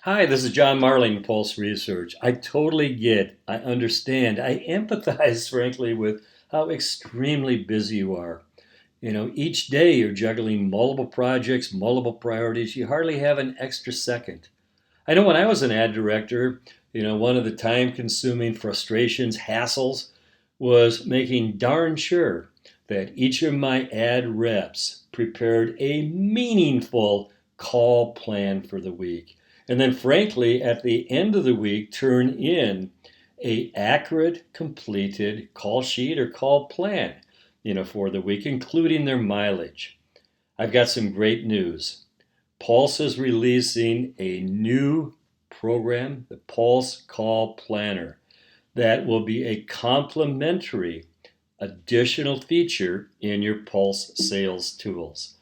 Hi, this is John Marling, Pulse Research. I totally get, I understand, I empathize, frankly, with how extremely busy you are. Each day you're juggling multiple projects, multiple priorities. You hardly have an extra second. I know when I was an ad director, one of the time consuming frustrations, hassles, was making darn sure that each of my ad reps prepared a meaningful call plan for the week. And then frankly, at the end of the week, turn in a accurate, completed call sheet or call plan, for the week, including their mileage. I've got some great news. Pulse is releasing a new program, the Pulse Call Planner, that will be a complementary additional feature in your Pulse sales tools.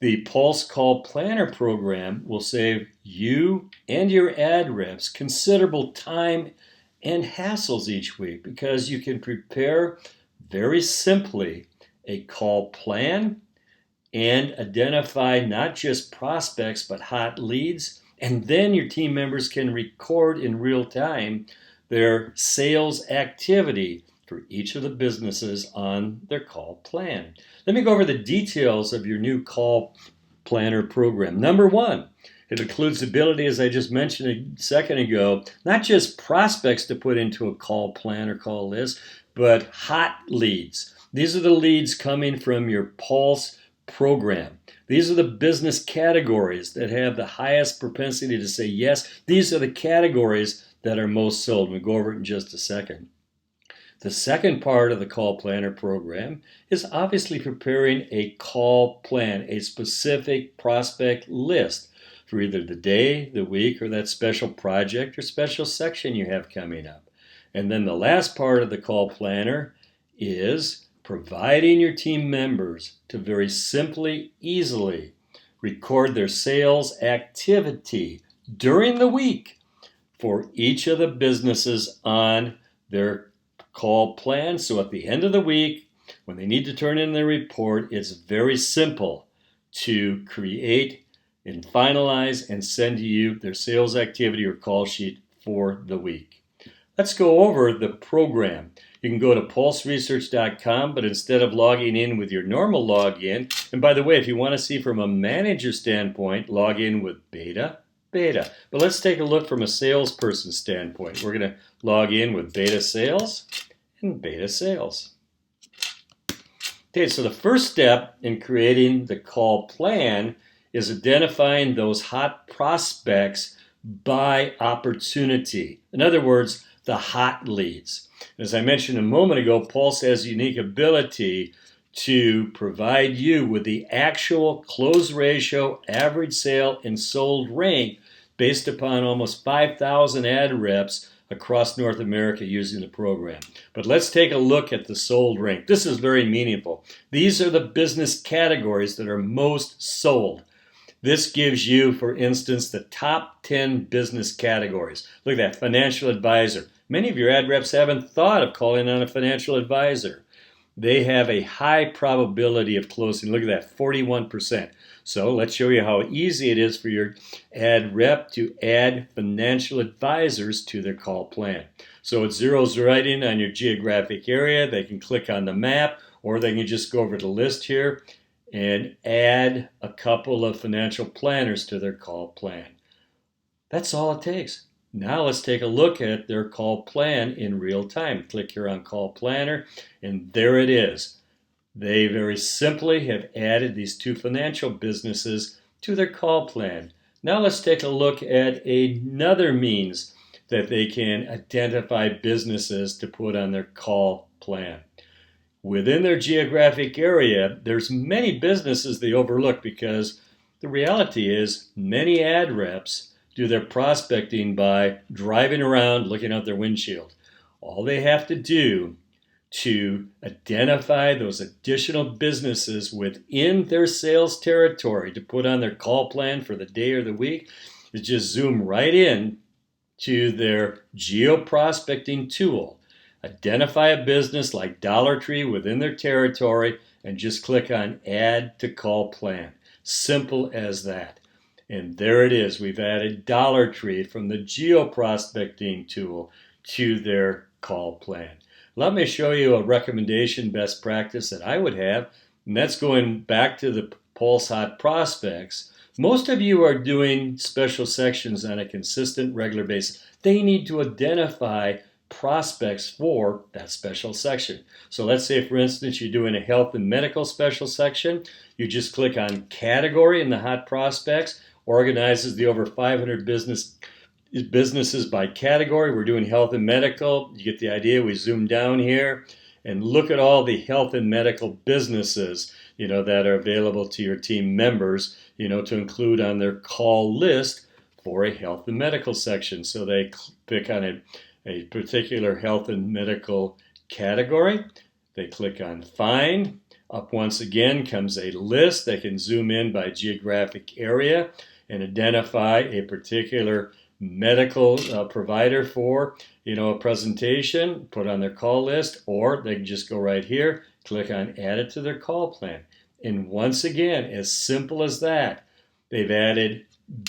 The Pulse Call Planner program will save you and your ad reps considerable time and hassles each week because you can prepare very simply a call plan and identify not just prospects but hot leads. And then your team members can record in real time their sales activity for each of the businesses on their call plan. Let me go over the details of your new call planner program. Number one, it includes the ability, as I just mentioned a second ago, not just prospects to put into a call plan or call list, but hot leads. These are the leads coming from your Pulse program. These are the business categories that have the highest propensity to say yes. These are the categories that are most sold. We'll go over it in just a second. The second part of the call planner program is obviously preparing a call plan, a specific prospect list for either the day, the week, or that special project or special section you have coming up. And then the last part of the call planner is providing your team members to very simply, easily record their sales activity during the week for each of the businesses on their call plan. So at the end of the week, when they need to turn in their report, it's very simple to create and finalize and send to you their sales activity or call sheet for the week. Let's go over the program. You can go to pulseresearch.com, but instead of logging in with your normal login, and by the way, if you want to see from a manager standpoint, log in with Beta. But let's take a look from a salesperson standpoint. We're going to log in with Beta Sales and Beta Sales. Okay, so the first step in creating the call plan is identifying those hot prospects by opportunity. In other words, the hot leads. As I mentioned a moment ago, Pulse has a unique ability to provide you with the actual close ratio, average sale, and sold rank based upon almost 5,000 ad reps across North America using the program. But let's take a look at the sold rank. This is very meaningful. These are the business categories that are most sold. This gives you, for instance, the top 10 business categories. Look at that, financial advisor. Many of your ad reps haven't thought of calling on a financial advisor. They have a high probability of closing. Look at that, 41%. So let's show you how easy it is for your ad rep to add financial advisors to their call plan. So it zeroes right in on your geographic area. They can click on the map, or they can just go over to the list here and add a couple of financial planners to their call plan. That's all it takes. Now let's take a look at their call plan in real time. Click here on Call Planner, and there it is. They very simply have added these two financial businesses to their call plan. Now let's take a look at another means that they can identify businesses to put on their call plan. Within their geographic area, there's many businesses they overlook because the reality is many ad reps do their prospecting by driving around looking out their windshield. All they have to do to identify those additional businesses within their sales territory to put on their call plan for the day or the week is just zoom right in to their geo-prospecting tool. Identify a business like Dollar Tree within their territory and just click on Add to Call Plan. Simple as that. And there it is. We've added Dollar Tree from the geo-prospecting tool to their call plan. Let me show you a recommendation best practice that I would have, and that's going back to the Pulse Hot Prospects. Most of you are doing special sections on a consistent, regular basis. They need to identify prospects for that special section. So let's say, for instance, you're doing a health and medical special section. You just click on category in the hot prospects, organizes the over 500 businesses by category. We're doing health and medical. You get the idea. We zoom down here and look at all the health and medical businesses, that are available to your team members, to include on their call list for a health and medical section. So they pick on a particular health and medical category. They click on Find. Up once again comes a list. They can zoom in by geographic area and identify a particular medical provider for a presentation, put on their call list, or they can just go right here, click on Add it to their call plan. And once again, as simple as that, they've added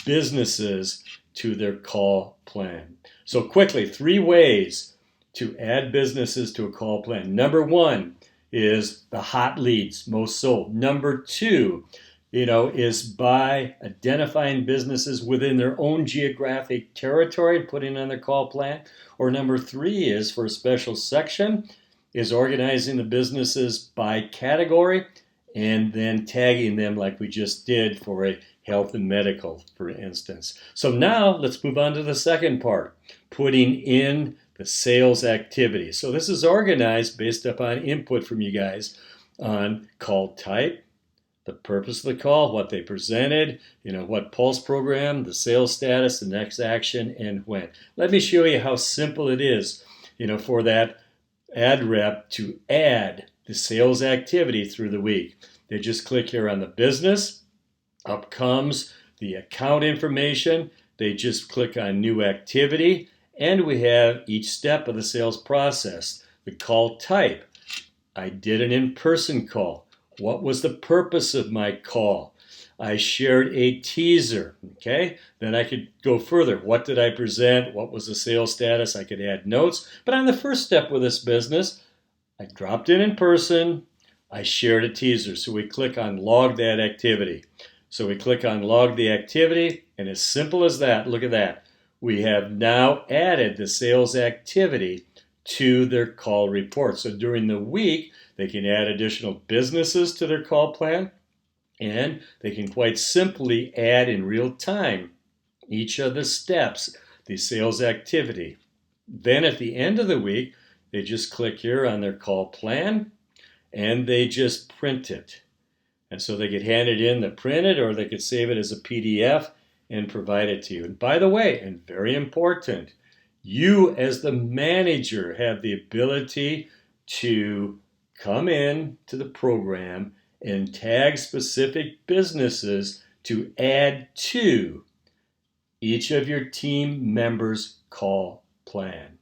businesses to their call plan. So quickly, 3 ways to add businesses to a call plan. Number 1 is the hot leads, most sold. Number 2, is by identifying businesses within their own geographic territory and putting on their call plan. Or number 3 is, for a special section, is organizing the businesses by category and then tagging them like we just did for a health and medical, for instance. So now let's move on to the second part, putting in the sales activity. So this is organized based upon input from you guys on call type, the purpose of the call, what they presented, what Pulse program, the sales status, the next action, and when. Let me show you how simple it is, for that ad rep to add the sales activity through the week. They just click here on the business. Up comes the account information. They just click on new activity, and we have each step of the sales process. The call type. I did an in-person call. What was the purpose of my call? I shared a teaser, okay? Then I could go further. What did I present? What was the sales status? I could add notes. But on the first step with this business, I dropped in person. I shared a teaser. So we click on log that activity. So we click on log the activity, and as simple as that, look at that. We have now added the sales activity to their call report. So during the week, they can add additional businesses to their call plan, and they can quite simply add in real time each of the steps, the sales activity. Then at the end of the week, they just click here on their call plan, and they just print it. And so they could hand it in to print it, or they could save it as a PDF and provide it to you. And by the way, and very important, you as the manager have the ability to come in to the program and tag specific businesses to add to each of your team members' call plan.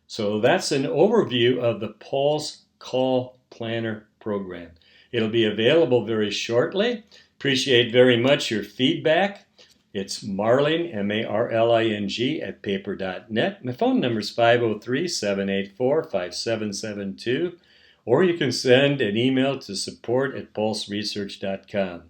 So that's an overview of the Pulse Call Planner program. It'll be available very shortly. Appreciate very much your feedback. It's Marling, M-A-R-L-I-G, at paper.net. My phone number is 503-784-5772. Or you can send an email to support@pulseresearch.com.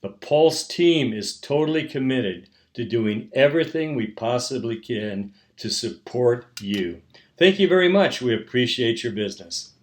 The Pulse team is totally committed to doing everything we possibly can to support you. Thank you very much. We appreciate your business.